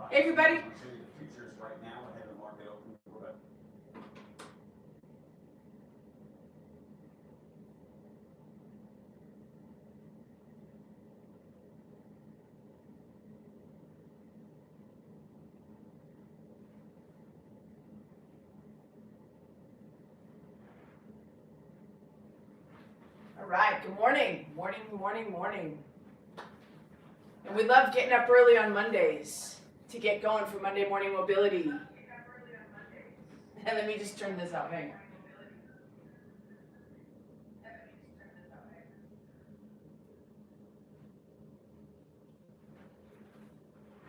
Hey everybody. Futures right now ahead of the market open. All right, good morning. Morning. And we love getting up early on Mondays to get going for Monday morning mobility. And let me just turn this out. Hang on.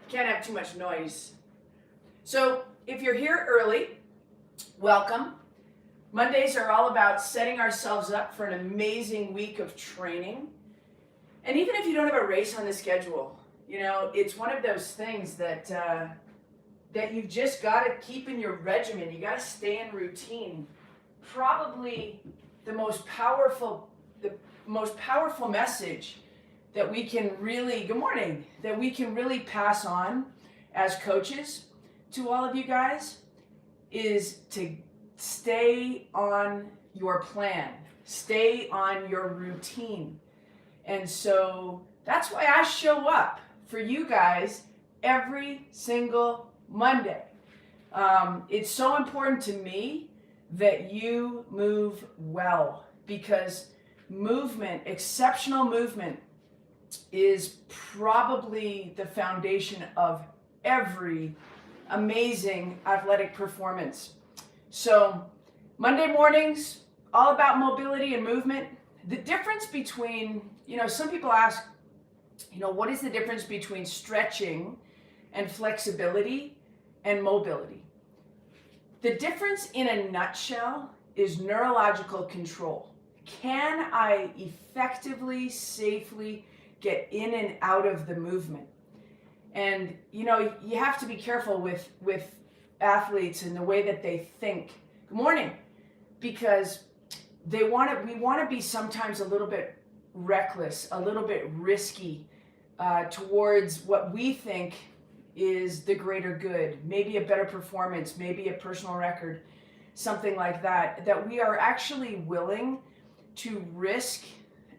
Can't have too much noise. So if you're here early, welcome. Mondays are all about setting ourselves up for an amazing week of training. And even if you don't have a race on the schedule, you know, it's one of those things that that you've just got to keep in your regimen. You got to stay in routine. Probably the most powerful message that we can really, good morning, that we can really pass on as coaches to all of you guys is to stay on your plan, stay on your routine. And so that's why I show up for you guys every single Monday. It's so important to me that you move well, because movement, exceptional movement, is probably the foundation of every amazing athletic performance. So Monday mornings, all about mobility and movement. The difference between, some people ask, what is the difference between stretching and flexibility and mobility? The difference in a nutshell is neurological control. Can I effectively, safely get in and out of the movement? And, you have to be careful with athletes and the way that they think. Good morning. Because we want to be sometimes a little bit reckless, a little bit risky towards what we think is the greater good, maybe a better performance, maybe a personal record, something like that, that we are actually willing to risk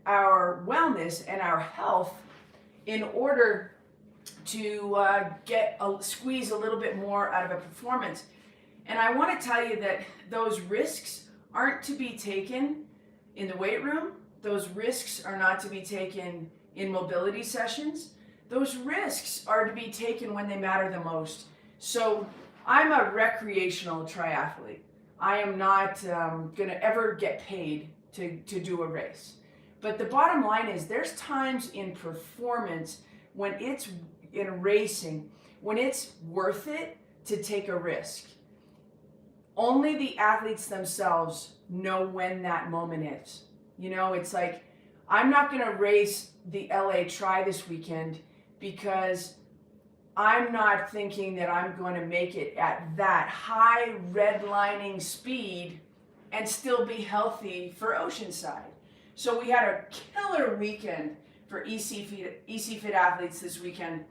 our wellness and our health in order to squeeze a little bit more out of a performance. And I want to tell you that those risks aren't to be taken in the weight room. Those risks are not to be taken in mobility sessions. Those risks are to be taken when they matter the most. So I'm a recreational triathlete. I am not going to ever get paid to do a race. But the bottom line is there's times in performance when it's in racing, when it's worth it to take a risk. Only the athletes themselves know when that moment is. It's like, I'm not going to race the LA Tri this weekend because I'm not thinking that I'm going to make it at that high redlining speed and still be healthy for Oceanside. So we had a killer weekend for ECFIT athletes this weekend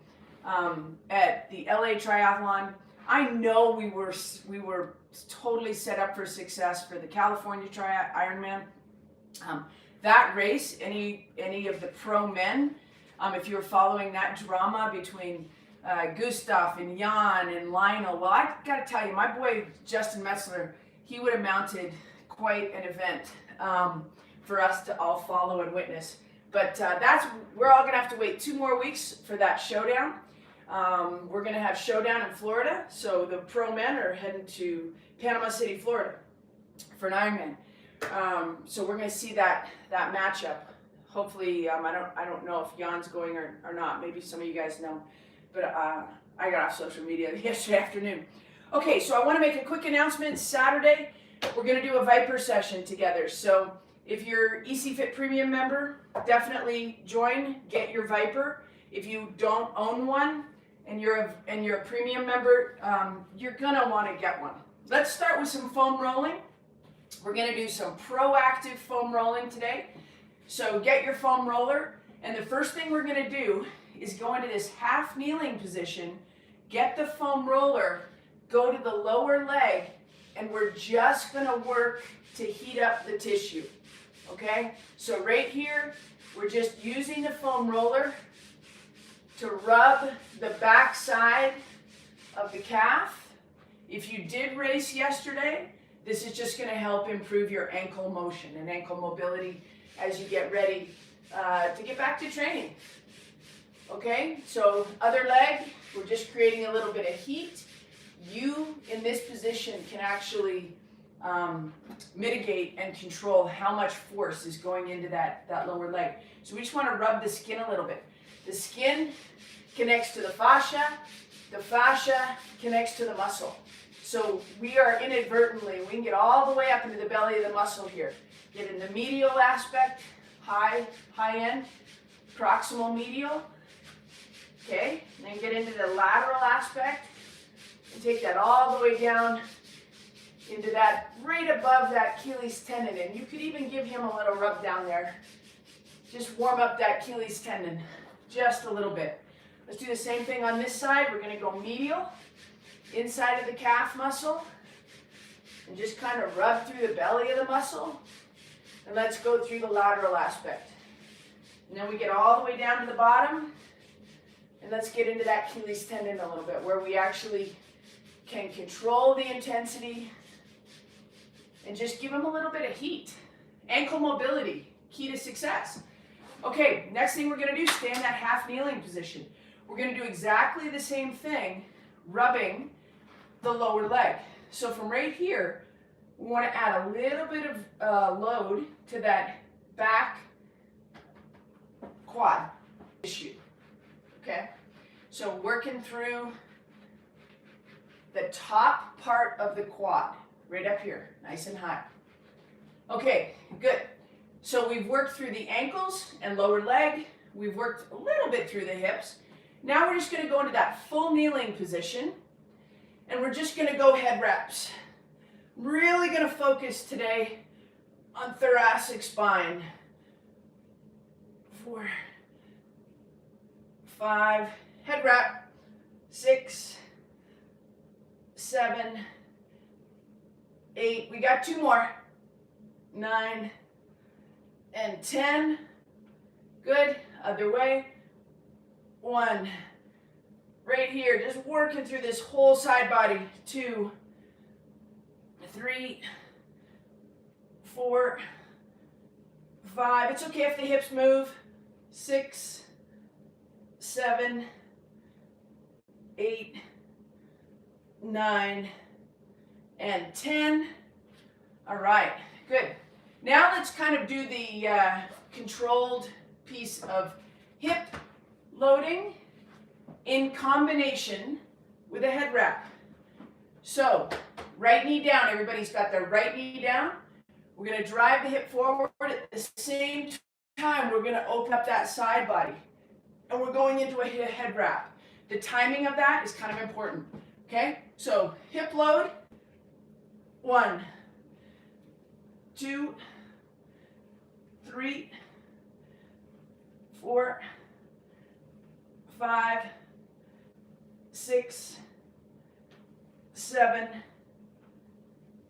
at the LA Triathlon. I know we were totally set up for success for the California Ironman. That race, any of the pro men, if you were following that drama between Gustav and Jan and Lionel, well, I got to tell you, my boy Justin Metzler, he would have mounted quite an event for us to all follow and witness. But we're all going to have to wait 2 more weeks for that showdown. We're going to have showdown in Florida, so the pro men are heading to Panama City, Florida for an Ironman. So we're going to see that matchup. Hopefully, I don't know if Jan's going or not. Maybe some of you guys know, but I got off social media yesterday afternoon. Okay, so I want to make a quick announcement. Saturday, we're going to do a Viper session together. So if you're ECFIT Premium member, definitely join. Get your Viper. If you don't own one and you're a premium member, you're gonna want to get one. Let's start with some foam rolling. We're gonna do some proactive foam rolling today. So get your foam roller, and the first thing we're gonna do is go into this half kneeling position get the foam roller, go to the lower leg, and we're just gonna work to heat up the tissue, okay? So right here, we're just using the foam roller to rub the back side of the calf. If you did race yesterday, this is just gonna help improve your ankle motion and ankle mobility as you get ready to get back to training. Okay, so other leg, we're just creating a little bit of heat. You, in this position, can actually mitigate and control how much force is going into that lower leg. So we just want to rub the skin a little bit. The skin connects to the fascia connects to the muscle. So we are inadvertently, we can get all the way up into the belly of the muscle here. Get in the medial aspect, high end, proximal medial, okay? And then get into the lateral aspect and take that all the way down into that, right above that Achilles tendon. And you could even give him a little rub down there. Just warm up that Achilles tendon just a little bit. Let's do the same thing on this side. We're going to go medial, inside of the calf muscle, and just kind of rub through the belly of the muscle. And let's go through the lateral aspect. And then we get all the way down to the bottom, and let's get into that Achilles tendon a little bit, where we actually can control the intensity and just give them a little bit of heat. Ankle mobility, key to success. Okay, next thing we're going to do, stay in that half kneeling position. We're going to do exactly the same thing, rubbing the lower leg. So from right here, we want to add a little bit of load to that back quad tissue. Okay, so working through the top part of the quad, right up here, nice and high. Okay, good. So we've worked through the ankles and lower leg. We've worked a little bit through the hips. Now we're just going to go into that full kneeling position, and we're just going to go head wraps. Really going to focus today on thoracic spine. 4, 5, head wrap, 6, 7, 8, we got 2 more, 9, and 10, good, other way, 1, right here, just working through this whole side body, 2, 3, 4, 5, it's okay if the hips move, 6, 7, 8, 9, and 10. All right, good. Now let's kind of do the controlled piece of hip loading in combination with a head wrap. So, right knee down. Everybody's got their right knee down. We're going to drive the hip forward. At the same time, we're going to open up that side body. And we're going into a head wrap. The timing of that is kind of important. Okay? So, hip load. 1, 2, 3, 4, 5, 6, 7,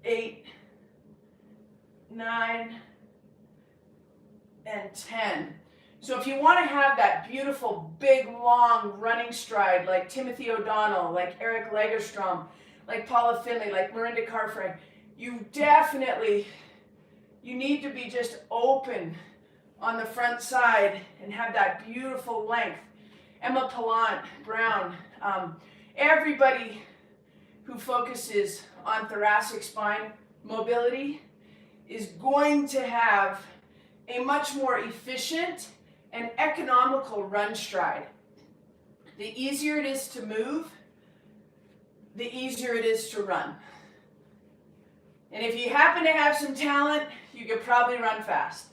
8, 9, and 10. So if you want to have that beautiful, big, long running stride like Timothy O'Donnell, like Eric Lagerstrom, like Paula Finley, like Miranda Carfrae, you need to be just open on the front side and have that beautiful length. Emma Pallant, Brown, everybody who focuses on thoracic spine mobility is going to have a much more efficient and economical run stride. The easier it is to move, the easier it is to run. And if you happen to have some talent, you could probably run fast.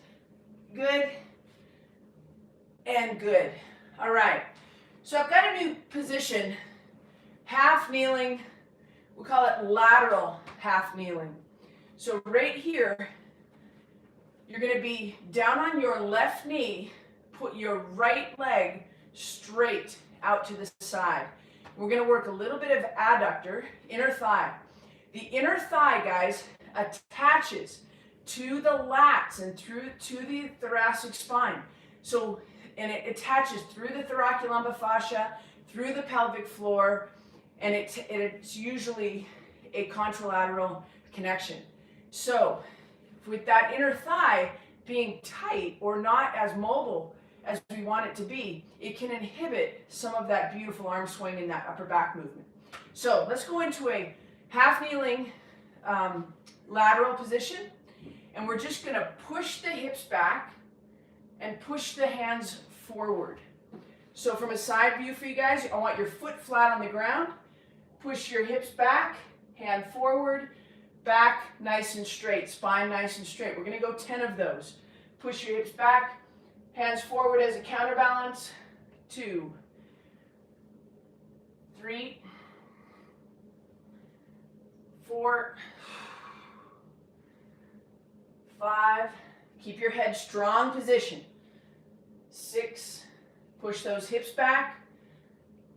Good and good. All right. So I've got a new position, half kneeling. We'll call it lateral half kneeling. So right here, you're going to be down on your left knee, put your right leg straight out to the side. We're going to work a little bit of adductor, inner thigh. The inner thigh, guys, attaches to the lats and through to the thoracic spine. So, and it attaches through the thoracolumbar fascia, through the pelvic floor, and it's usually a contralateral connection. So, with that inner thigh being tight or not as mobile as we want it to be, it can inhibit some of that beautiful arm swing and that upper back movement. So let's go into a half kneeling lateral position, and we're just going to push the hips back and push the hands forward. So from a side view for you guys, I want your foot flat on the ground, push your hips back, hand forward, back nice and straight, spine nice and straight. We're going to go 10 of those. Push your hips back, hands forward as a counterbalance. 2, 3, 4, 5. Keep your head strong position. 6. Push those hips back.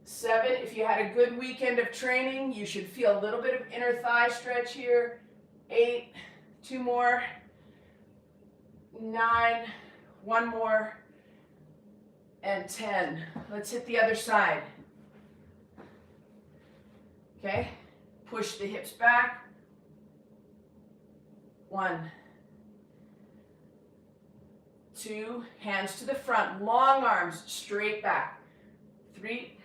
7. If you had a good weekend of training, you should feel a little bit of inner thigh stretch here. 8. 2 more. 9. 1 more. And 10. Let's hit the other side. Okay? Push the hips back. 1. 2. Hands to the front. Long arms straight back. 3.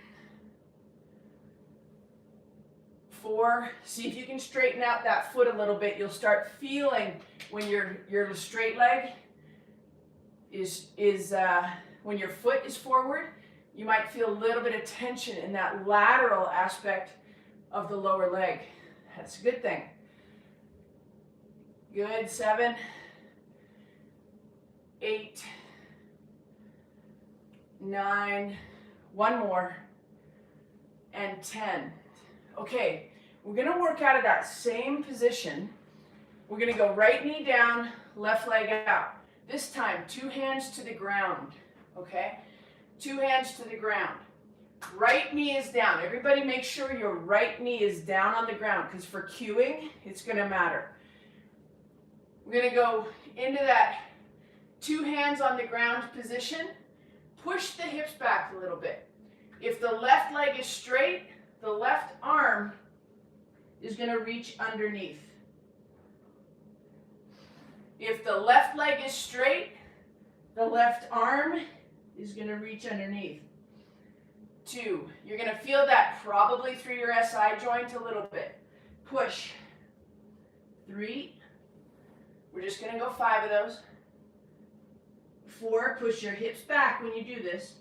4. See if you can straighten out that foot a little bit. You'll start feeling when your straight leg is when your foot is forward, you might feel a little bit of tension in that lateral aspect of the lower leg. That's a good thing. Good. 7, 8, 9, 1 more, and 10. Okay, we're going to work out of that same position. We're going to go right knee down, left leg out. This time, 2 hands to the ground, okay? 2 hands to the ground. Right knee is down. Everybody make sure your right knee is down on the ground, because for cueing, it's going to matter. We're going to go into that 2 hands on the ground position. Push the hips back a little bit. If the left leg is straight, the left arm is going to reach underneath. If the left leg is straight, the left arm is going to reach underneath. 2. You're going to feel that probably through your SI joint a little bit. Push. 3. We're just going to go 5 of those. 4. Push your hips back when you do this.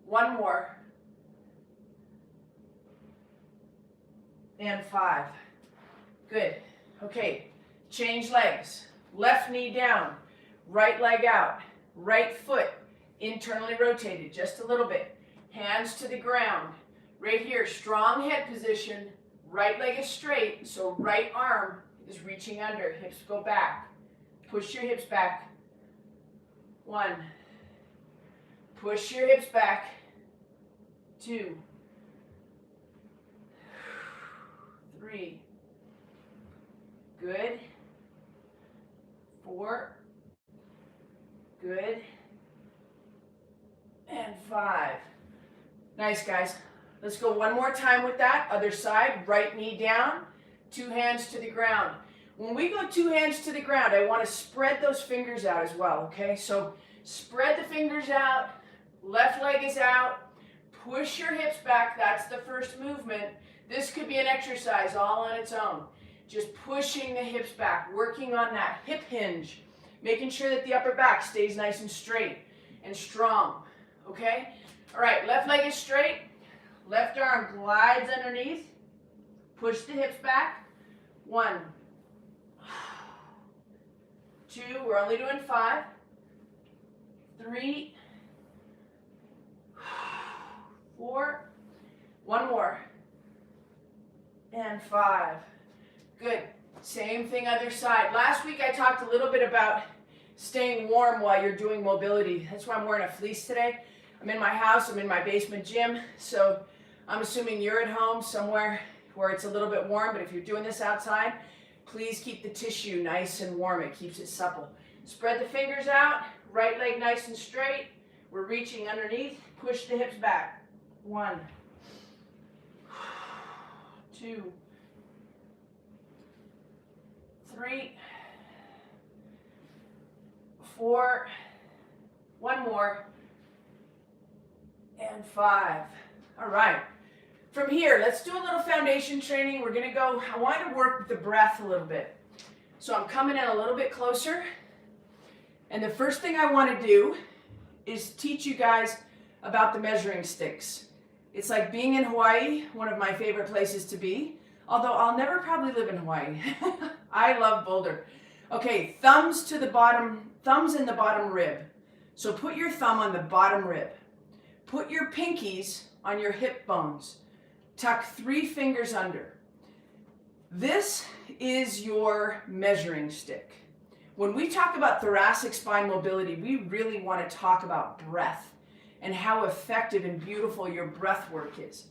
1 more. And 5. Good. Okay. Change legs. Left knee down. Right leg out. Right foot internally rotated just a little bit. Hands to the ground. Right here, strong head position. Right leg is straight, so right arm is reaching under. Hips go back. Push your hips back. 1. Push your hips back. 2. 3. Good. 4. Good. And 5. Nice, guys. Let's go one more time with that. Other side, right knee down, 2 hands to the ground. When we go 2 hands to the ground, I want to spread those fingers out as well, okay? So spread the fingers out, left leg is out, push your hips back. That's the first movement. This could be an exercise all on its own. Just pushing the hips back, working on that hip hinge, making sure that the upper back stays nice and straight and strong, okay? All right, left leg is straight, left arm glides underneath, push the hips back. 1, 2, we're only doing 5, 3, 4, 1 more, and 5. Good. Same thing other side. Last week I talked a little bit about staying warm while you're doing mobility. That's why I'm wearing a fleece today. I'm in my house, I'm in my basement gym, so I'm assuming you're at home somewhere where it's a little bit warm, but if you're doing this outside, please keep the tissue nice and warm. It keeps it supple. Spread the fingers out, right leg nice and straight. We're reaching underneath. Push the hips back. 1, 2, 3, 4, one more, and 5. All right. From here, let's do a little foundation training. We're going to go, I want to work with the breath a little bit. So I'm coming in a little bit closer. And the first thing I want to do is teach you guys about the measuring sticks. It's like being in Hawaii, one of my favorite places to be. Although I'll never probably live in Hawaii. I love Boulder. Okay, thumbs in the bottom rib. So put your thumb on the bottom rib. Put your pinkies on your hip bones. Tuck 3 fingers under. This is your measuring stick. When we talk about thoracic spine mobility, we really want to talk about breath and how effective and beautiful your breath work is.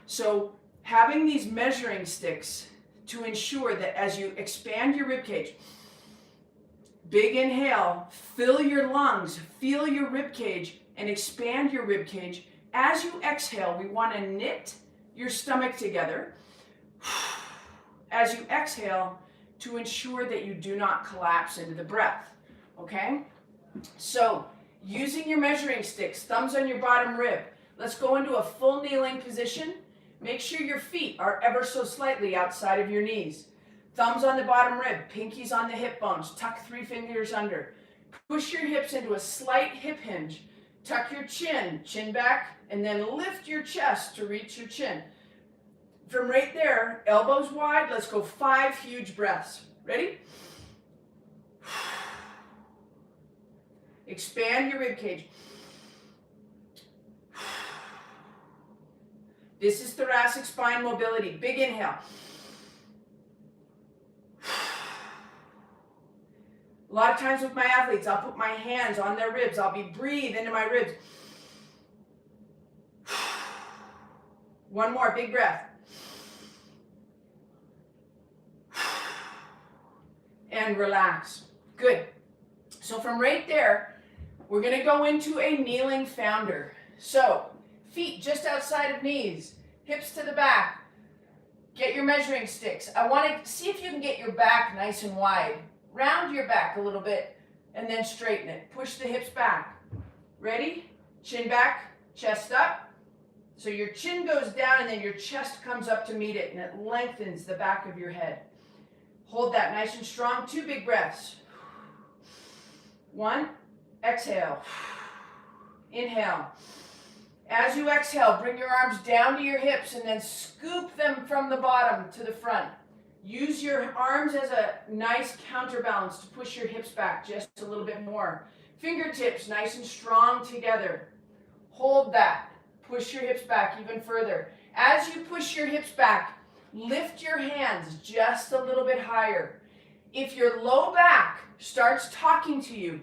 So having these measuring sticks to ensure that as you expand your rib cage, big inhale, fill your lungs, feel your rib cage, and expand your rib cage. As you exhale, we want to knit your stomach together as you exhale to ensure that you do not collapse into the breath, okay? So, using your measuring sticks, thumbs on your bottom rib, let's go into a full kneeling position. Make sure your feet are ever so slightly outside of your knees. Thumbs on the bottom rib, pinkies on the hip bones, tuck 3 fingers under. Push your hips into a slight hip hinge. Tuck your chin back, and then lift your chest to reach your chin. From right there, elbows wide, let's go 5 huge breaths. Ready? Expand your rib cage. This is thoracic spine mobility. Big inhale. A lot of times with my athletes, I'll put my hands on their ribs. I'll breathe into my ribs. One more, big breath. And relax. Good. So from right there, we're going to go into a kneeling founder. So feet just outside of knees, hips to the back. Get your measuring sticks. I want to see if you can get your back nice and wide. Round your back a little bit and then straighten it. Push the hips back. Ready? Chin back, chest up. So your chin goes down and then your chest comes up to meet it and it lengthens the back of your head. Hold that nice and strong. 2 big breaths. 1, exhale. Inhale. As you exhale, bring your arms down to your hips and then scoop them from the bottom to the front. Use your arms as a nice counterbalance to push your hips back just a little bit more. Fingertips nice and strong together. Hold that. Push your hips back even further. As you push your hips back, lift your hands just a little bit higher. If your low back starts talking to you,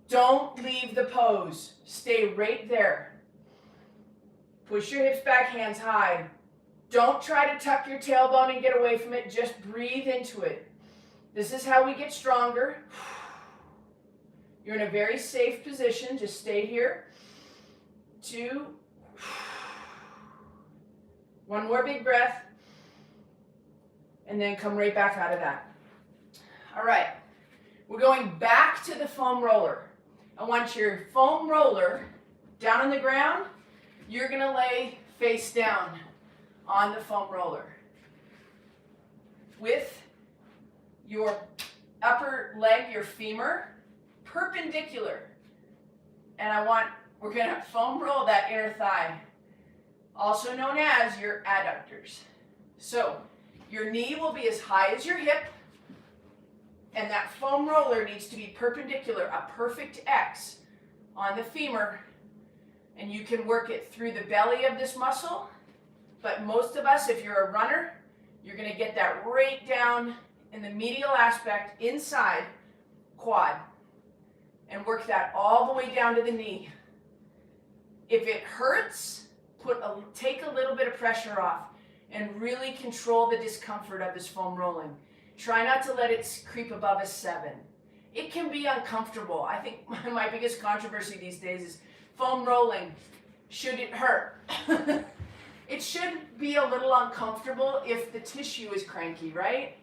don't leave the pose. Stay right there. Push your hips back, hands high. Don't try to tuck your tailbone and get away from it. Just breathe into it. This is how we get stronger. You're in a very safe position. Just stay here. 2. 1 more big breath. And then come right back out of that. All right. We're going back to the foam roller. I want your foam roller down on the ground. You're going to lay face down on the foam roller with your upper leg, your femur, perpendicular. And we're going to foam roll that inner thigh, also known as your adductors. So your knee will be as high as your hip, and that foam roller needs to be perpendicular, a perfect X on the femur, and you can work it through the belly of this muscle. But most of us, if you're a runner, you're going to get that right down in the medial aspect inside quad and work that all the way down to the knee. If it hurts, take a little bit of pressure off and really control the discomfort of this foam rolling. Try not to let it creep above a 7. It can be uncomfortable. I think my biggest controversy these days is foam rolling. Should it hurt? It should be a little uncomfortable if the tissue is cranky, right?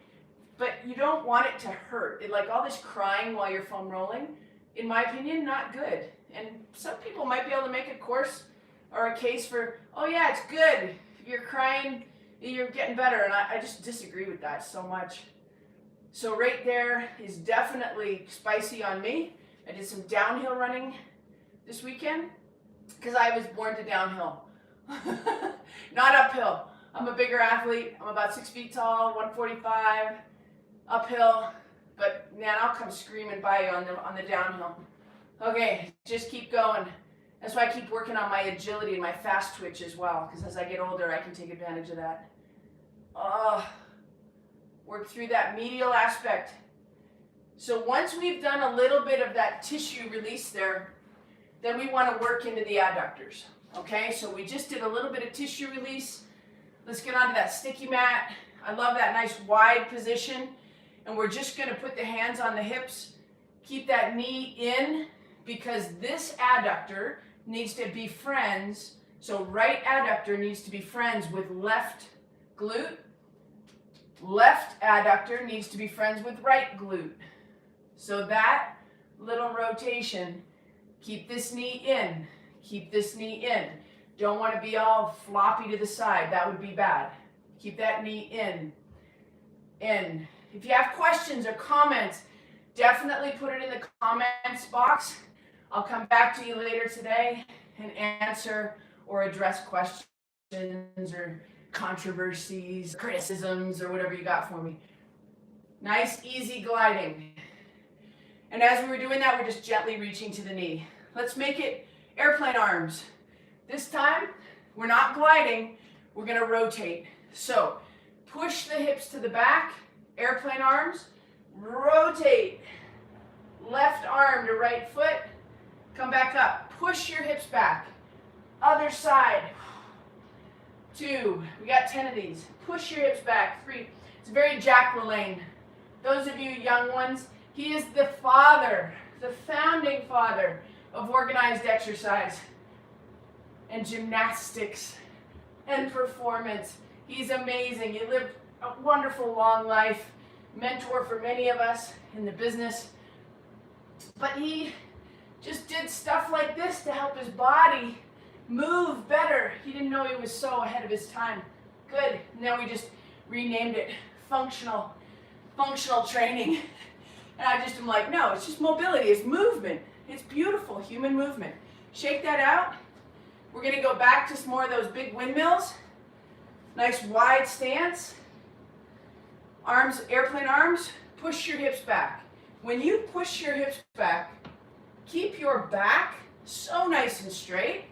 But you don't want it to hurt. Like all this crying while you're foam rolling, in my opinion, not good. And some people might be able to make a course or a case for, oh yeah, it's good. You're crying, you're getting better. And I just disagree with that so much. So right there is definitely spicy on me. I did some downhill running this weekend because I was born to downhill. Not uphill. I'm a bigger athlete. I'm about 6 feet tall, 145, uphill. But man, I'll come screaming by you on the downhill. Okay, just keep going. That's why I keep working on my agility and my fast twitch as well, because as I get older, I can take advantage of that. Work through that medial aspect. So once we've done a little bit of that tissue release there, then we want to work into the adductors. Okay, so we just did a little bit of tissue release. Let's get onto that sticky mat. I love that nice wide position. And we're just going to put the hands on the hips. Keep that knee in because this adductor needs to be friends. So right adductor needs to be friends with left glute. Left adductor needs to be friends with right glute. So that little rotation, keep this knee in. Keep this knee in. Don't want to be all floppy to the side. That would be bad. Keep that knee in. In. If you have questions or comments, definitely put it in the comments box. I'll come back to you later today and answer or address questions or controversies, criticisms, or whatever you got for me. Nice, easy gliding. And as we were doing that, we're just gently reaching to the knee. Let's make it airplane arms. This time, we're not gliding, we're going to rotate. So, push the hips to the back, airplane arms, rotate. Left arm to right foot, come back up. Push your hips back. Other side. 2, we got 10 of these. Push your hips back. 3, it's very Jack LaLanne. Those of you young ones, he is the father, the founding father of organized exercise and gymnastics and performance. He's amazing. He lived a wonderful long life, mentor for many of us in the business. But he just did stuff like this to help his body move better. He didn't know he was so ahead of his time. Good. Now we just renamed it functional training. And I just am like, no, it's just mobility, it's movement. It's beautiful, human movement. Shake that out. We're going to go back to some more of those big windmills. Nice wide stance. Arms, airplane arms. Push your hips back. When you push your hips back, keep your back so nice and straight.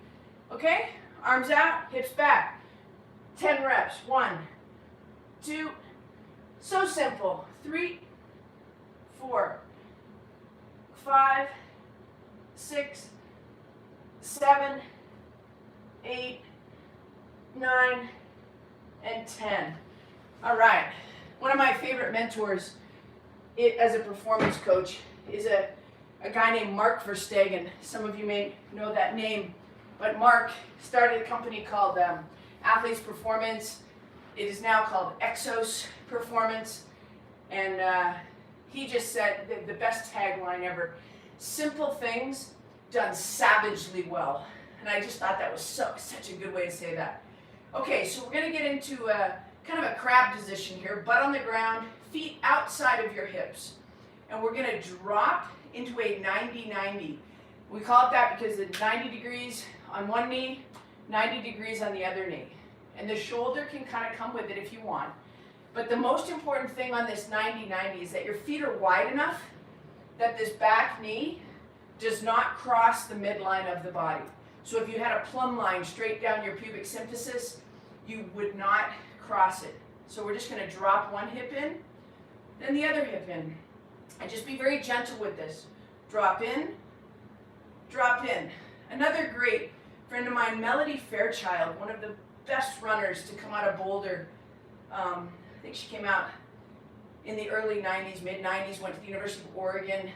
Okay? Arms out, hips back. 10 reps. 1, 2. So simple. 3, 4, 5, 6, 7, 8, 9, and 10. All right. One of my favorite mentors as a performance coach is a guy named Mark Verstegen. Some of you may know that name, but Mark started a company called Athletes Performance. It is now called Exos Performance, and he just said the best tagline ever: simple things done savagely well. And I just thought that was such a good way to say that. Okay, so we're going to get into kind of a crab position here, butt on the ground, feet outside of your hips. And we're going to drop into a 90-90. We call it that because it's 90 degrees on one knee, 90 degrees on the other knee. And the shoulder can kind of come with it if you want. But the most important thing on this 90-90 is that your feet are wide enough that this back knee does not cross the midline of the body. So if you had a plumb line straight down your pubic symphysis, you would not cross it. So we're just going to drop one hip in, then the other hip in. And just be very gentle with this. Drop in, drop in. Another great friend of mine, Melody Fairchild, one of the best runners to come out of Boulder. I think she came out in the early 90s, mid 90s, went to the University of Oregon,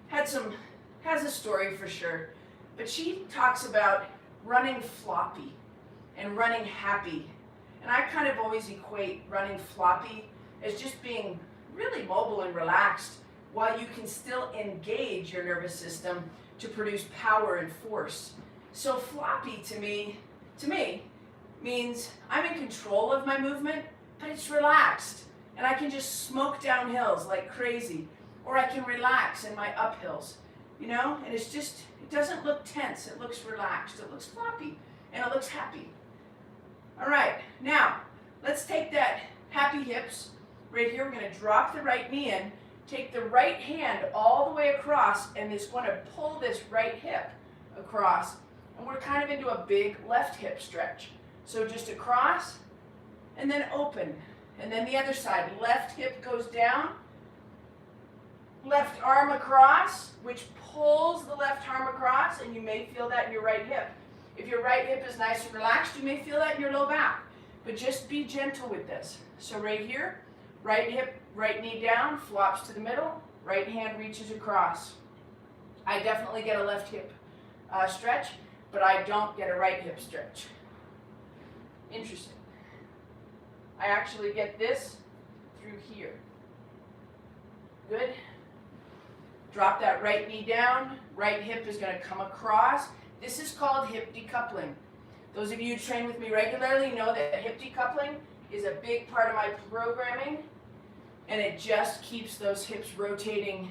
has a story for sure. But she talks about running floppy and running happy. And I kind of always equate running floppy as just being really mobile and relaxed while you can still engage your nervous system to produce power and force. So floppy to me means I'm in control of my movement, but it's relaxed. And I can just smoke down hills like crazy. Or I can relax in my uphills, you know? And it's just, it doesn't look tense, it looks relaxed, it looks floppy, and it looks happy. All right, now, let's take that happy hips. Right here, we're gonna drop the right knee in, take the right hand all the way across, and it's gonna pull this right hip across, and we're kind of into a big left hip stretch. So just across, and then open. And then the other side, left hip goes down, left arm across, which pulls the left arm across, and you may feel that in your right hip. If your right hip is nice and relaxed, you may feel that in your low back. But just be gentle with this. So right here, right hip, right knee down, flops to the middle, right hand reaches across. I definitely get a left hip stretch, but I don't get a right hip stretch. Interesting. I actually get this through here. Good. Drop that right knee down. Right hip is going to come across. This is called hip decoupling. Those of you who train with me regularly know that hip decoupling is a big part of my programming, and it just keeps those hips rotating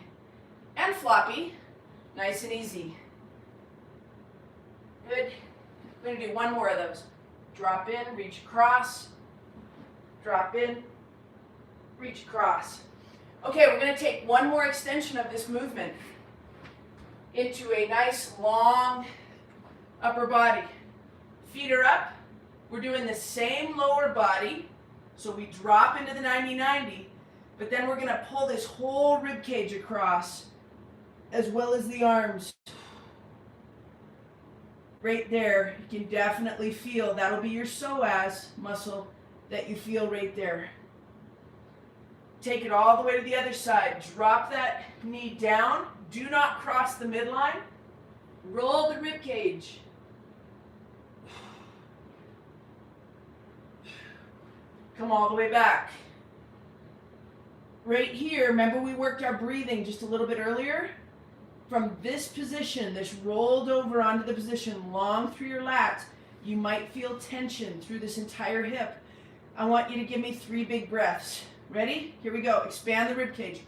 and floppy, nice and easy. Good. I'm going to do one more of those. Drop in, reach across. Drop in, reach across. Okay, we're going to take one more extension of this movement into a nice long upper body. Feet are up. We're doing the same lower body. So we drop into the 90-90, but then we're going to pull this whole rib cage across as well as the arms. Right there, you can definitely feel, that'll be your psoas muscle that you feel right there. Take it all the way to the other side. Drop that knee down. Do not cross the midline. Roll the rib cage. Come all the way back. Right here, remember we worked our breathing just a little bit earlier? From this position, this rolled over onto the position, long through your lats, you might feel tension through this entire hip. I want you to give me 3 big breaths. Ready? Here we go. Expand the rib cage.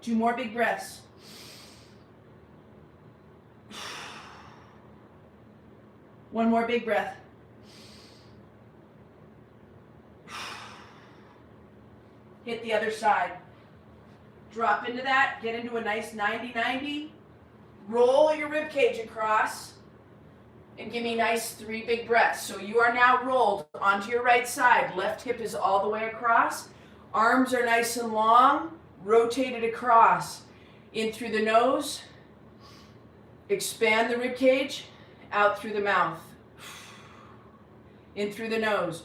2 more big breaths. One more big breath. Hit the other side. Drop into that. Get into a nice 90-90. Roll your rib cage across. And give me nice 3 big breaths. So you are now rolled onto your right side. Left hip is all the way across. Arms are nice and long. Rotated across. In through the nose. Expand the rib cage. Out through the mouth. In through the nose.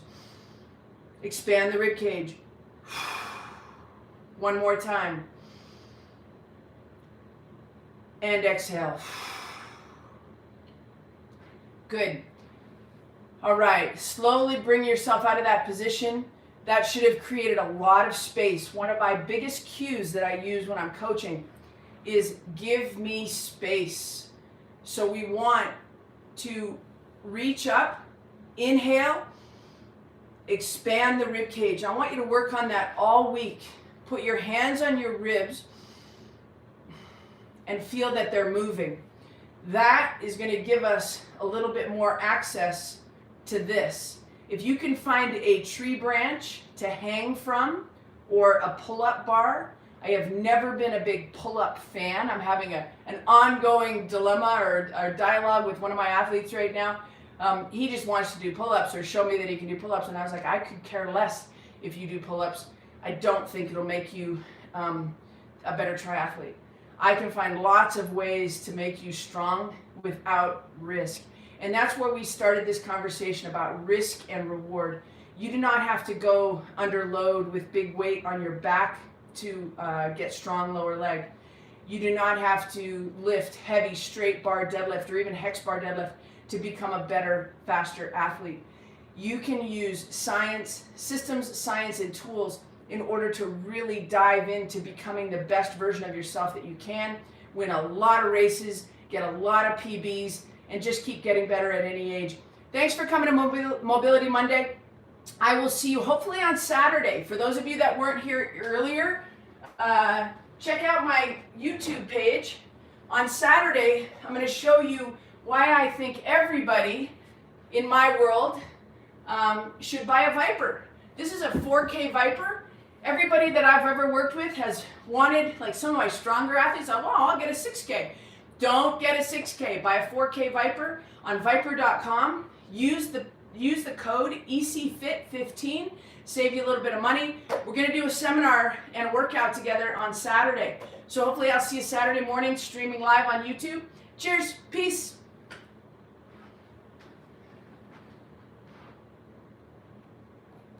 Expand the rib cage. One more time. And exhale. Good. All right, slowly bring yourself out of that position. That should have created a lot of space. One of my biggest cues that I use when I'm coaching is give me space. So we want to reach up, inhale, expand the rib cage. I want you to work on that all week. Put your hands on your ribs and feel that they're moving. That is going to give us a little bit more access to this. If you can find a tree branch to hang from or a pull-up bar, I have never been a big pull-up fan. I'm having an ongoing dilemma or dialogue with one of my athletes right now. He just wants to do pull-ups or show me that he can do pull-ups, and I was like, I could care less if you do pull-ups. I don't think it'll make you a better triathlete. I can find lots of ways to make you strong without risk. And that's where we started this conversation about risk and reward. You do not have to go under load with big weight on your back to get strong lower leg. You do not have to lift heavy straight bar deadlift or even hex bar deadlift to become a better, faster athlete. You can use science, systems, science, and tools in order to really dive into becoming the best version of yourself that you can, win a lot of races, get a lot of PBs, and just keep getting better at any age. Thanks for coming to Mobility Monday. I will see you hopefully on Saturday. For those of you that weren't here earlier, check out my YouTube page. On Saturday, I'm going to show you why I think everybody in my world should buy a Viper. This is a 4K Viper. Everybody that I've ever worked with has wanted, like some of my stronger athletes, oh, I'll get a 6K. Don't get a 6K. Buy a 4K Viper on Viper.com. Use the code ECFIT15. Save you a little bit of money. We're going to do a seminar and a workout together on Saturday. So hopefully I'll see you Saturday morning streaming live on YouTube. Cheers. Peace.